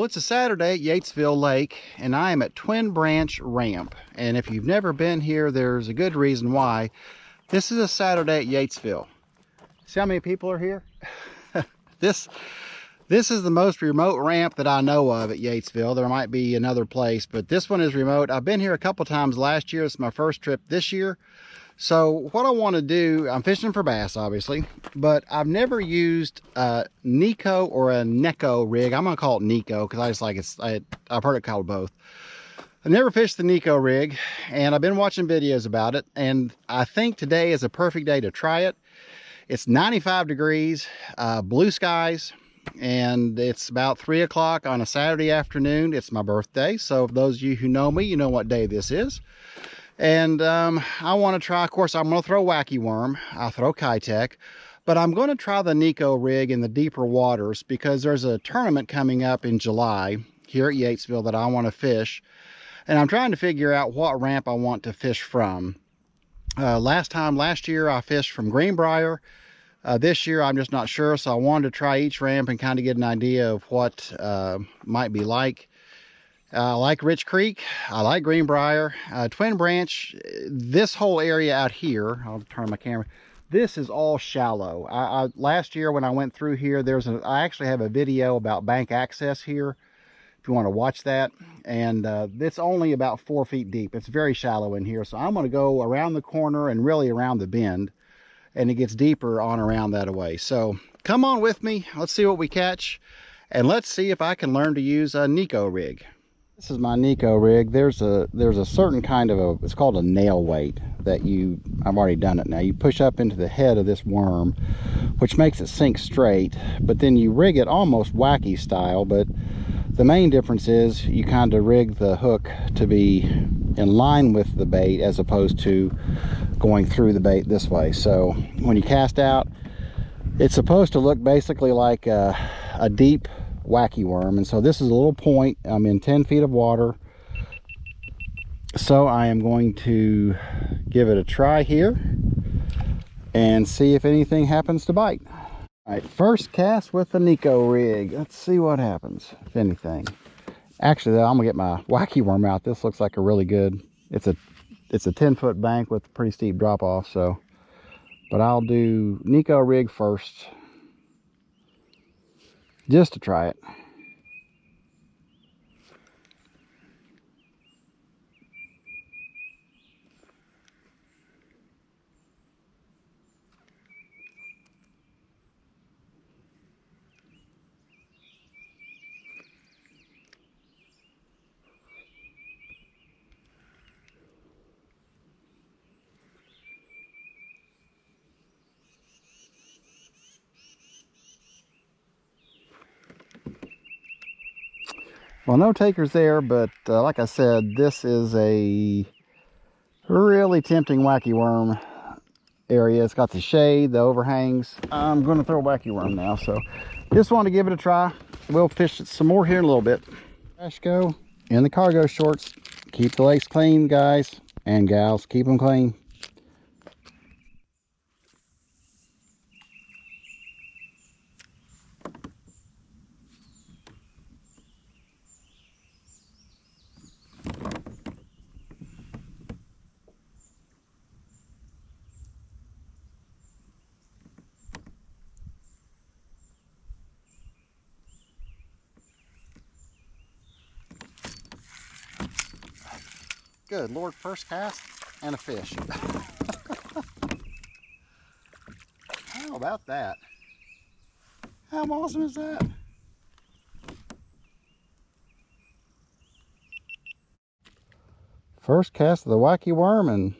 Well, it's a Saturday at Yatesville Lake, and I am at Twin Branch Ramp. And if you've never been here, there's a good reason why. This is a Saturday at Yatesville. See how many people are here? This is the most remote ramp that I know of at Yatesville. There might be another place, but this one is remote. I've been here a couple times last year. It's my first trip this year. So what I want to do, I'm fishing for bass, obviously, but I've never used a Neko or a Neko rig. I'm going to call it Neko because I just like it. I've heard it called both. I've never fished the Neko rig, and I've been watching videos about it, and I think today is a perfect day to try it. It's 95 degrees, blue skies, and it's about 3 o'clock on a Saturday afternoon. It's my birthday, so those of you who know me, you know what day this is. And I want to try, of course, I'm going to throw Wacky Worm. I'll throw Keitech. But I'm going to try the Neko rig in the deeper waters because there's a tournament coming up in July here at Yatesville that I want to fish. And I'm trying to figure out what ramp I want to fish from. Last year, I fished from Greenbrier. This year, I'm just not sure. So I wanted to try each ramp and kind of get an idea of what might be like. I like Rich Creek. I like Greenbrier. Twin Branch, this whole area out here, I'll turn my camera. This is all shallow. Last year when I went through here, I actually have a video about bank access here, if you want to watch that. And it's only about 4 feet deep. It's very shallow in here. So I'm going to go around the corner and really around the bend. And it gets deeper on around that way. So come on with me. Let's see what we catch. And let's see if I can learn to use a Neko rig. This is my Neko rig. There's a certain kind of it's called a nail weight that I've already done it now. You push up into the head of this worm, which makes it sink straight, but then you rig it almost wacky style, but the main difference is you kind of rig the hook to be in line with the bait as opposed to going through the bait this way. So when you cast out, it's supposed to look basically like a deep Wacky Worm. And so this is a little point. I'm in 10 feet of water, so I am going to give it a try here and see if anything happens to bite. All right, first cast with the Neko rig. Let's see what happens, if anything. Actually though, I'm gonna get my Wacky Worm out. This looks like a really good, it's a 10-foot bank with a pretty steep drop off. So but I'll do Neko rig first just to try it. Well, no takers there, but like I said, this is a really tempting Wacky Worm area. It's got the shade, the overhangs. I'm going to throw a Wacky Worm now, so just want to give it a try. We'll fish it some more here in a little bit. Trash go in the cargo shorts. Keep the lakes clean, guys and gals. Keep them clean. Good Lord, first cast and a fish. How about that? How awesome is that? First cast of the Wacky Worm, and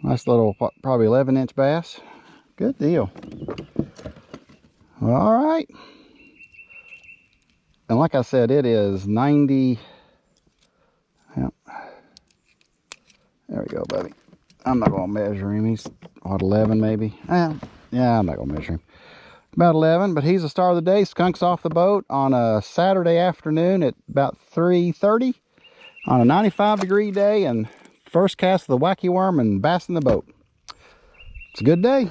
nice little, probably 11-inch bass. Good deal. Well, all right. And like I said, it is 90. Yep. There we go, buddy. I'm not going to measure him. He's, what, 11 maybe? Yeah, I'm not going to measure him. About 11, but he's the star of the day. Skunks off the boat on a Saturday afternoon at about 3:30 on a 95-degree day, and first cast of the Wacky Worm and bass in the boat. It's a good day.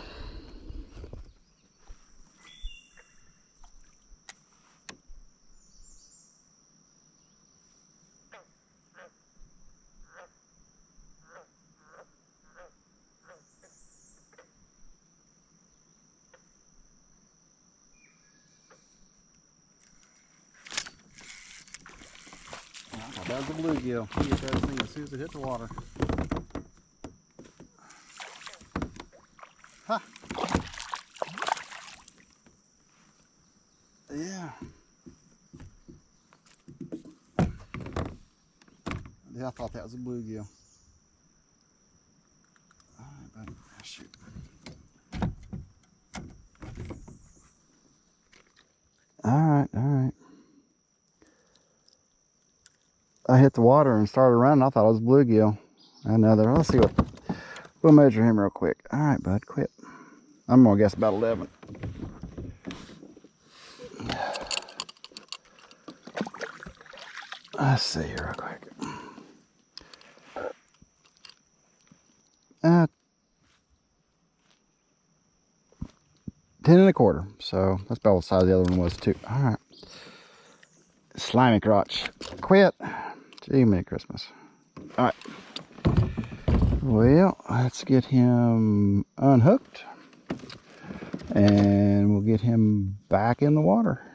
That was a bluegill. You get that thing as soon as it hit the water. Huh. Yeah. Yeah, I thought that was a bluegill. All right, buddy. Oh, shoot. All right, all right. I hit the water and started running. I thought it was bluegill. Another. Let's see what. We'll measure him real quick. All right, bud. Quit. I'm gonna guess about 11. Let's see here real quick. 10 1/4. So that's about what size the other one was too. All right. Slimy crotch. Quit. Gee, Merry Christmas. All right. Well, let's get him unhooked. And we'll get him back in the water.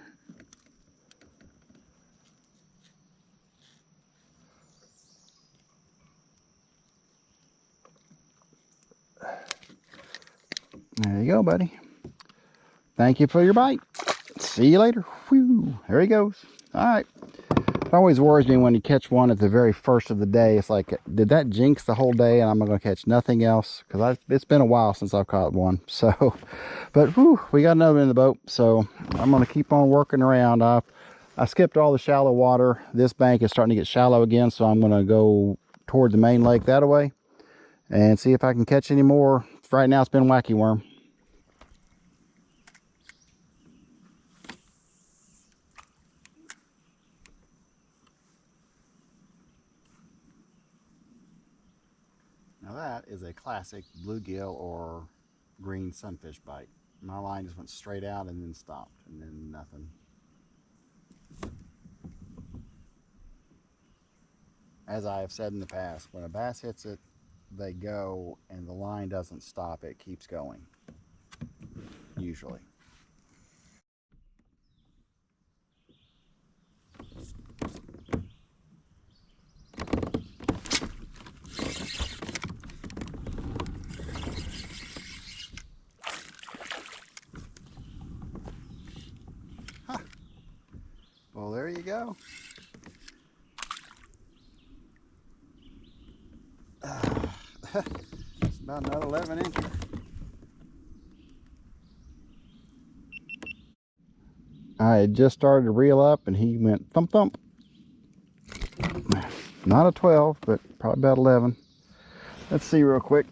There you go, buddy. Thank you for your bite. See you later. Whew, there he goes. All right. It always worries me when you catch one at the very first of the day. It's like, did that jinx the whole day and I'm going to catch nothing else? Because it's been a while since I've caught one. So, but whew, we got another in the boat. So I'm going to keep on working around. I skipped all the shallow water. This bank is starting to get shallow again. So I'm going to go toward the main lake that way and see if I can catch any more. Right now it's been wacky worm. Now that is a classic bluegill or green sunfish bite. My line just went straight out and then stopped and then nothing. As I have said in the past, when a bass hits it, they go and the line doesn't stop, it keeps going, usually. Huh. Well, there you go. It's about another 11 inches. I had just started to reel up and he went thump thump. Not a 12, but probably about 11. Let's see real quick.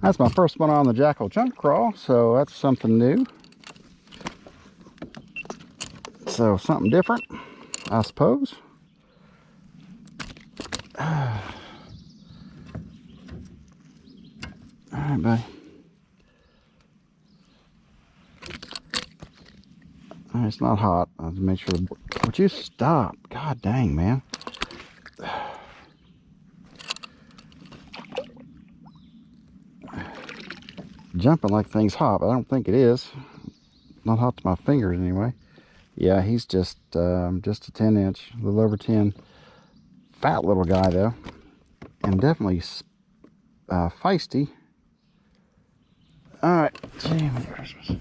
That's my first one on the Jackall Chunk Craw, so that's something new. So something different, I suppose. All right, buddy. It's not hot. I have to make sure. Would you stop? God dang, man. Jumping like thing's hot, but I don't think it is. Not hot to my fingers anyway. Yeah, he's just a 10 inch, a little over 10. Fat little guy though, and definitely feisty. All right, Merry Christmas.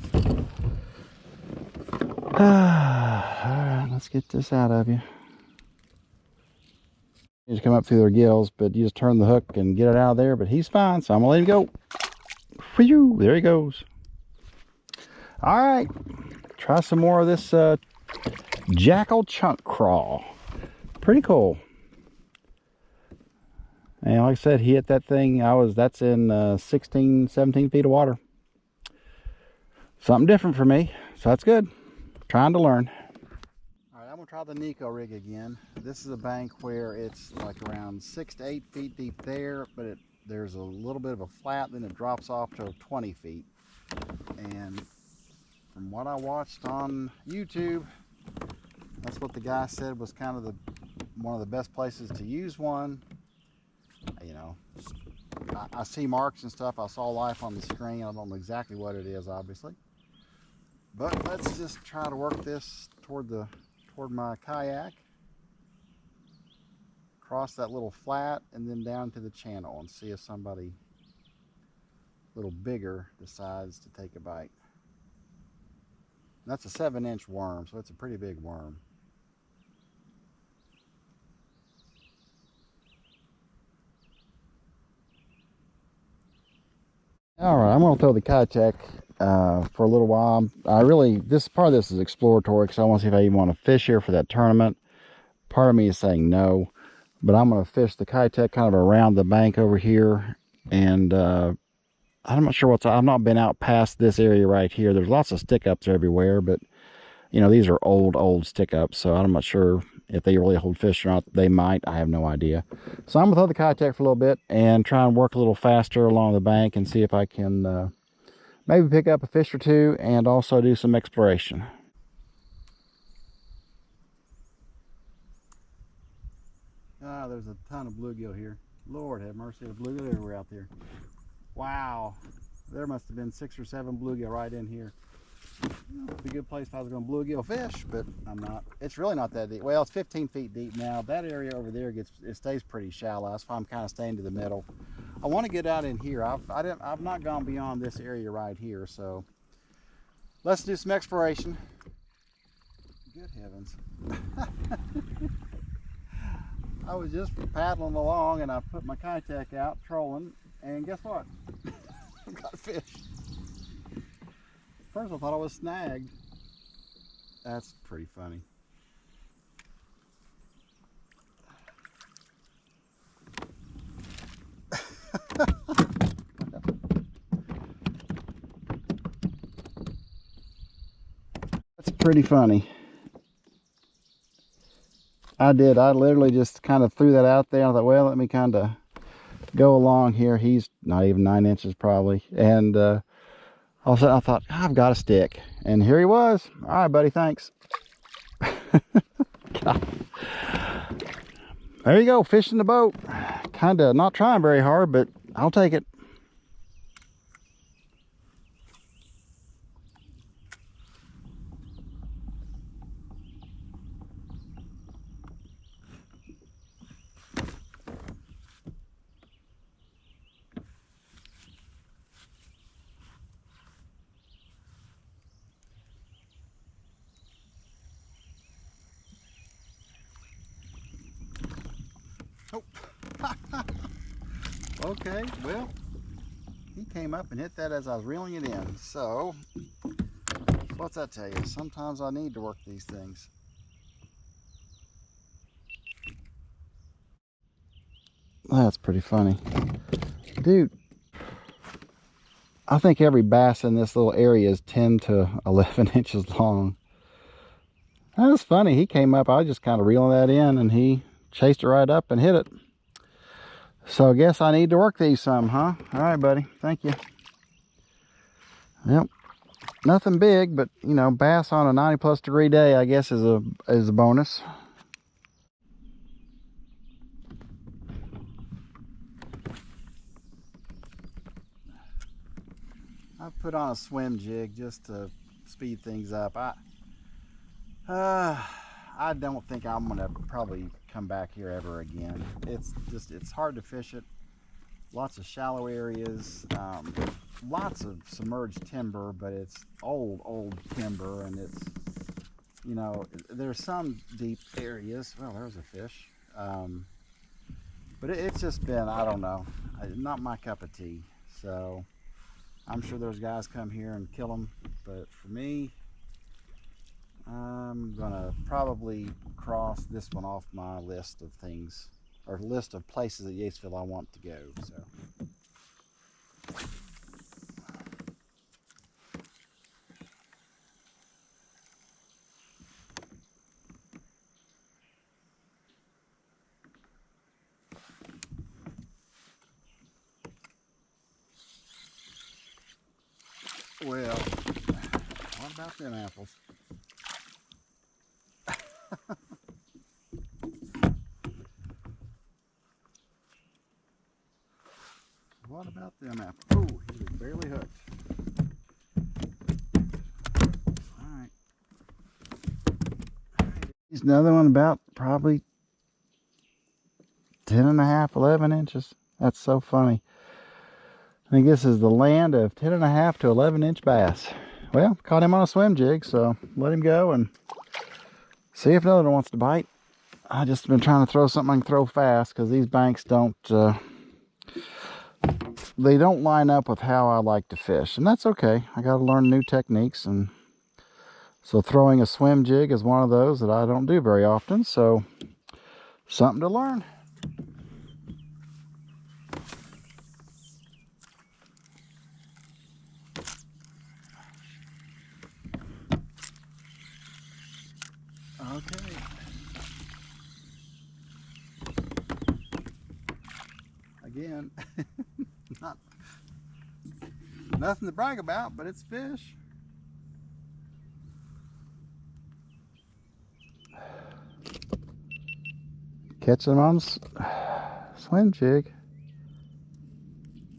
All right, let's get this out of you. You just come up through their gills, but you just turn the hook and get it out of there. But he's fine, so I'm gonna let him go. Whew, there he goes. All right, try some more of this Jackall Chunk Craw. Pretty cool. And like I said, he hit that thing. That's in 16, 17 feet of water. Something different for me, so that's good. Trying to learn. All right, I'm gonna try the Nico rig again. This is a bank where it's like around 6 to 8 feet deep there, but there's a little bit of a flat, then it drops off to 20 feet. And from what I watched on YouTube, that's what the guy said was kind of one of the best places to use one. You know, I see marks and stuff. I saw life on the screen. I don't know exactly what it is, obviously. But let's just try to work this toward my kayak. cross that little flat and then down to the channel and see if somebody a little bigger decides to take a bite. And that's a 7-inch worm, so it's a pretty big worm. All right, I'm gonna throw the Keitech for a little while. This part of this is exploratory because I want to see if I even want to fish here for that tournament. Part of me is saying no, but I'm gonna fish the Keitech kind of around the bank over here, and I'm not sure I've not been out past this area right here. There's lots of stick ups everywhere, but you know, these are old stick ups, so I'm not sure if they really hold fish or not. They might, I have no idea. So I'm gonna throw the Keitech for a little bit and try and work a little faster along the bank and see if I can maybe pick up a fish or two and also do some exploration. Ah, there's a ton of bluegill here. Lord have mercy, the bluegill everywhere out there. Wow, there must have been 6 or 7 bluegill right in here. It'd be a good place if I was going to bluegill fish, but I'm not. It's really not that deep. Well, it's 15 feet deep now. That area over there it stays pretty shallow. That's why I'm kind of staying to the middle. I want to get out in here. I've not gone beyond this area right here, so let's do some exploration. Good heavens. I was just paddling along and I put my Keitech out trolling, and guess what? I've got a fish. First I thought I was snagged. That's pretty funny. That's pretty funny. I literally just kind of threw that out there. I thought, well, let me kind of go along here. He's not even 9 inches probably. And all of a sudden I thought, I've got a stick. And here he was. All right, buddy, thanks. There you go, fishing the boat. Kind of not trying very hard, but I'll take it. Oh. Okay, well, he came up and hit that as I was reeling it in. So, what's that tell you? Sometimes I need to work these things. That's pretty funny. Dude, I think every bass in this little area is 10 to 11 inches long. That was funny. He came up, I was just kind of reeling that in, and he chased it right up and hit it. So I guess I need to work these some, huh? All right, buddy. Thank you. Yep. Nothing big, but you know, bass on a 90+ degree day, I guess, is a bonus. I put on a swim jig just to speed things up. I don't think I'm gonna probably come back here ever again. It's hard to fish it. Lots of shallow areas, lots of submerged timber, but it's old timber, and it's, you know, there's some deep areas. Well, there's a fish, but it's just been, I don't know, not my cup of tea. So I'm sure there's guys come here and kill them, but for me, I'm gonna probably cross this one off my list of things, or list of places at Yatesville I want to go. So well, what about them apples? What about them apples? Oh, he was barely hooked. All right. Here's another one about probably 10 and a half, 11 inches. That's so funny. I think this is the land of 10 and a half to 11 inch bass. Well, caught him on a swim jig, so let him go and see if another one wants to bite. I just been trying to throw something I can throw fast, because these banks don't, they don't line up with how I like to fish, and that's okay. I got to learn new techniques, and so throwing a swim jig is one of those that I don't do very often, so something to learn. Okay. Again, nothing to brag about, but it's fish. Catch them on swim jig.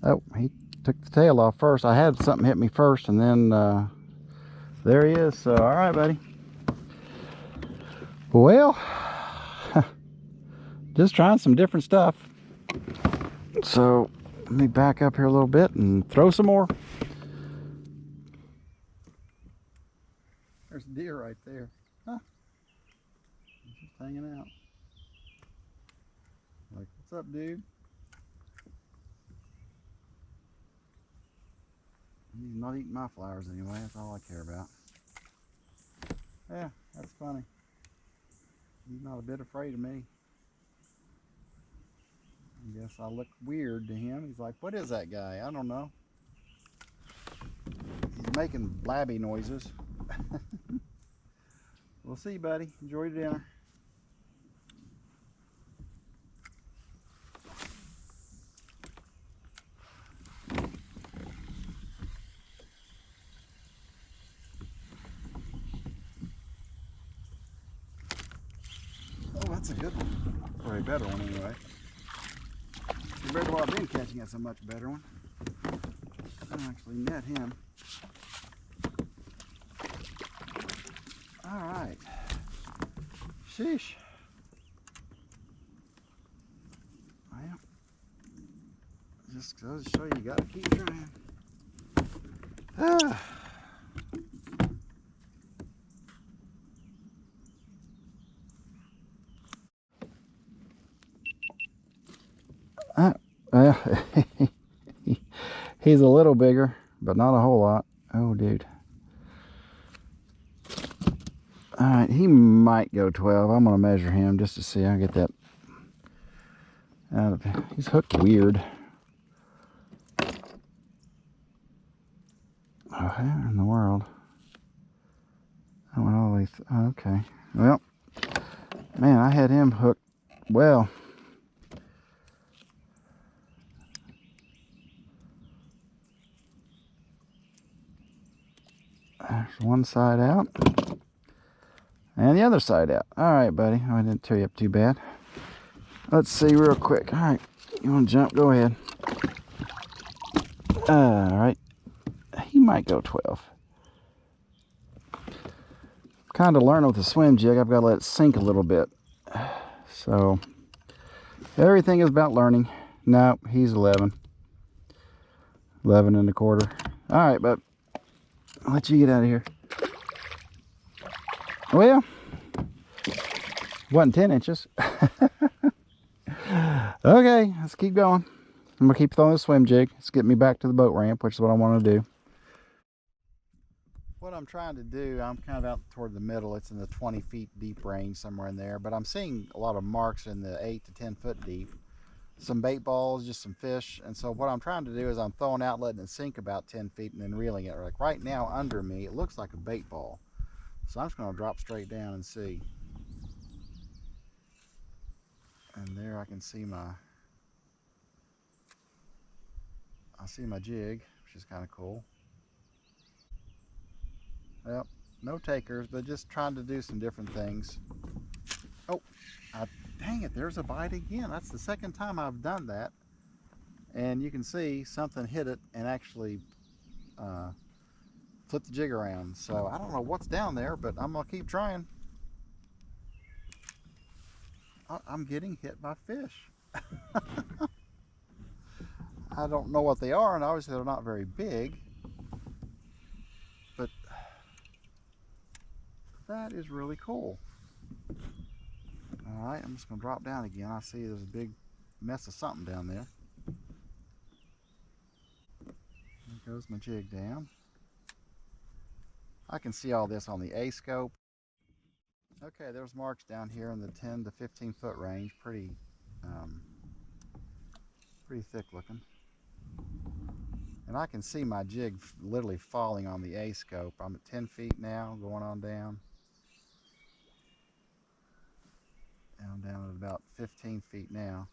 Oh, he took the tail off first. I had something hit me first, and then there he is. So, all right, buddy. Well, just trying some different stuff. So let me back up here a little bit and throw some more. There's a deer right there. Huh. He's just hanging out. Like, what's up, dude? He's not eating my flowers anyway. That's all I care about. Yeah, that's funny. He's not a bit afraid of me. I guess I look weird to him. He's like, what is that guy? I don't know. He's making blabby noises. We'll see, buddy. Enjoy your dinner. Oh, that's a good one. Or a better one, anyway. Compared to what I've been catching, that's a much better one. I actually net him. All right. Sheesh. Well, just goes to show you gotta keep trying. Ah. Well, he's a little bigger, but not a whole lot. Oh, dude. All right, he might go 12. I'm going to measure him just to see. I'll get that out of him. He's hooked weird. Oh, how in the world? I went all the way through. Oh, okay. Well, man, I had him hooked well. There's one side out. And the other side out. All right, buddy. Oh, I didn't tear you up too bad. Let's see real quick. All right. You want to jump? Go ahead. All right. He might go 12. Kind of learning with the swim jig. I've got to let it sink a little bit. So, everything is about learning. No, he's 11. 11 and a quarter. All right, but I'll let you get out of here. Well, wasn't 10 inches. Okay, let's keep going. I'm going to keep throwing the swim jig. Let's get me back to the boat ramp, which is what I want to do. What I'm trying to do, I'm kind of out toward the middle. It's in the 20 feet deep range, somewhere in there. But I'm seeing a lot of marks in the 8 to 10 foot deep. Some bait balls, just some fish. And so what I'm trying to do is I'm throwing out, letting it sink about 10 feet and then reeling it. Like right now under me, it looks like a bait ball. So I'm just going to drop straight down and see. And there I can see my jig, which is kind of cool. Well, no takers, but just trying to do some different things. Oh, dang it, there's a bite again. That's the second time I've done that. And you can see something hit it and actually flip the jig around. So I don't know what's down there, but I'm gonna keep trying. I'm getting hit by fish. I don't know what they are, and obviously they're not very big, but that is really cool. All right, I'm just gonna drop down again. I see there's a big mess of something down there. There goes my jig down. I can see all this on the A-scope. Okay, there's marks down here in the 10 to 15 foot range. Pretty thick looking. And I can see my jig literally falling on the A-scope. I'm at 10 feet now, going on down. And I'm down at about 15 feet now.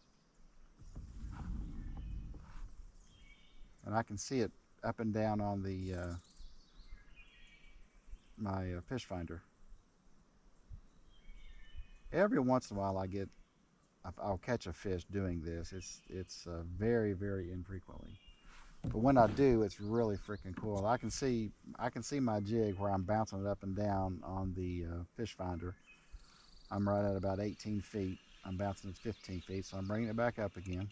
And I can see it up and down on the my fish finder. Every once in a while I'll catch a fish doing this. It's very, very infrequently. But when I do, it's really freaking cool. I can see my jig where I'm bouncing it up and down on the fish finder. I'm right at about 18 feet. I'm bouncing at 15 feet, so I'm bringing it back up again.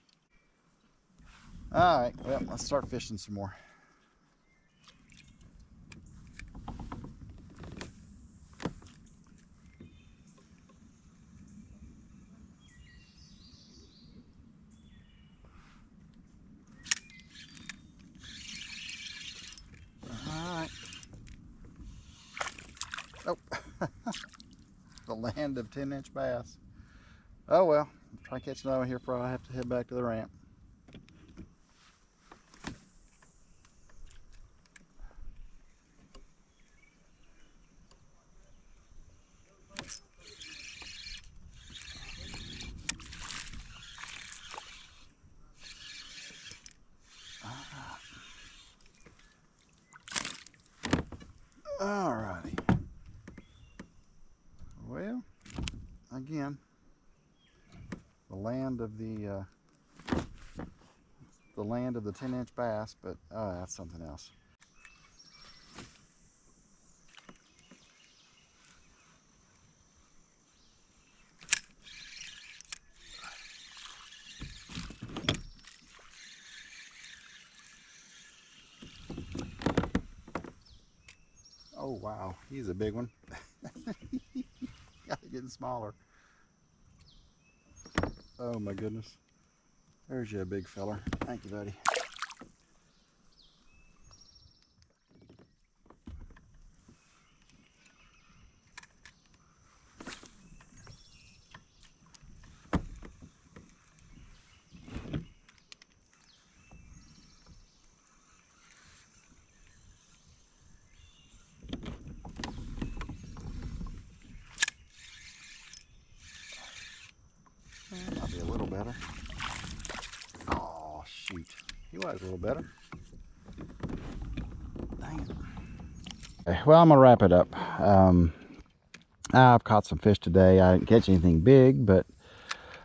All right, well, let's start fishing some more. Oh, the land of 10-inch bass. Oh well, I'll try to catch another one here before I have to head back to the ramp. Alrighty. Well, again, the land of the 10-inch bass, but that's something else. Oh wow, he's a big one. Got it getting smaller. Oh my goodness. There's you, big feller. Thank you, buddy. Might be a little better. Oh shoot, he was a little better. Dang it. Okay, well, I'm gonna wrap it up. I've caught some fish today. I didn't catch anything big, but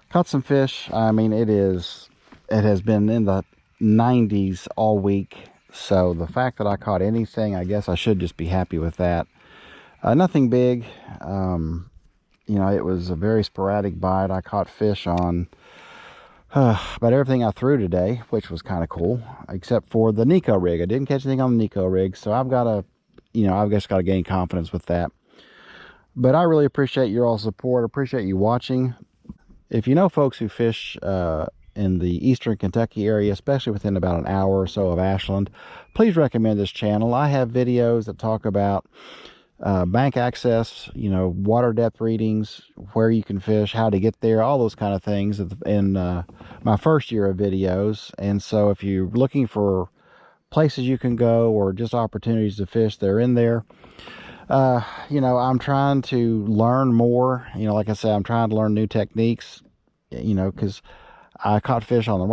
caught some fish. I mean, it has been in the 90s all week, so the fact that I caught anything, I guess I should just be happy with that. Nothing big. You know, it was a very sporadic bite. I caught fish on about everything I threw today, which was kind of cool, except for the Neko rig. I didn't catch anything on the Neko rig, so I've just got to gain confidence with that. But I really appreciate your all support. Appreciate you watching. If you know folks who fish in the eastern Kentucky area, especially within about an hour or so of Ashland, please recommend this channel. I have videos that talk about bank access, you know, water depth readings, where you can fish, how to get there, all those kind of things in my first year of videos. And so if you're looking for places you can go or just opportunities to fish, they're in there. You know, I'm trying to learn more. You know, like I said, I'm trying to learn new techniques, you know, because I caught fish on the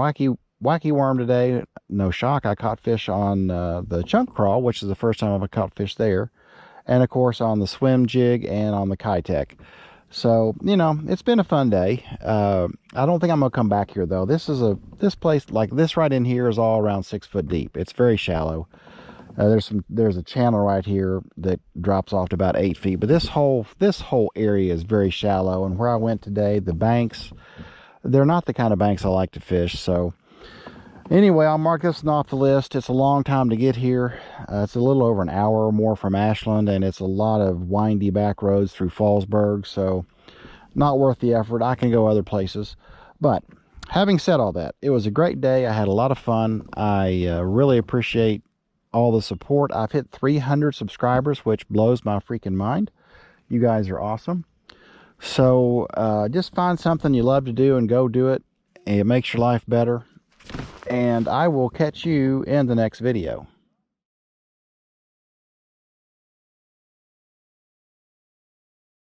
wacky worm today. No shock, I caught fish on the chunk crawl, which is the first time I've caught fish there. And of course on the swim jig and on the Kitech. So, you know, it's been a fun day. I don't think I'm gonna come back here though. This place, like this right in here, is all around 6 foot deep. It's very shallow. There's a channel right here that drops off to about 8 feet, but this whole area is very shallow. And where I went today, the banks, they're not the kind of banks I like to fish. So anyway, I'll mark this one off the list. It's a long time to get here. It's a little over an hour or more from Ashland, and it's a lot of windy back roads through Fallsburg, so not worth the effort. I can go other places. But having said all that, it was a great day. I had a lot of fun. I really appreciate all the support. I've hit 300 subscribers, which blows my freaking mind. You guys are awesome. So just find something you love to do and go do it. It makes your life better. And I will catch you in the next video.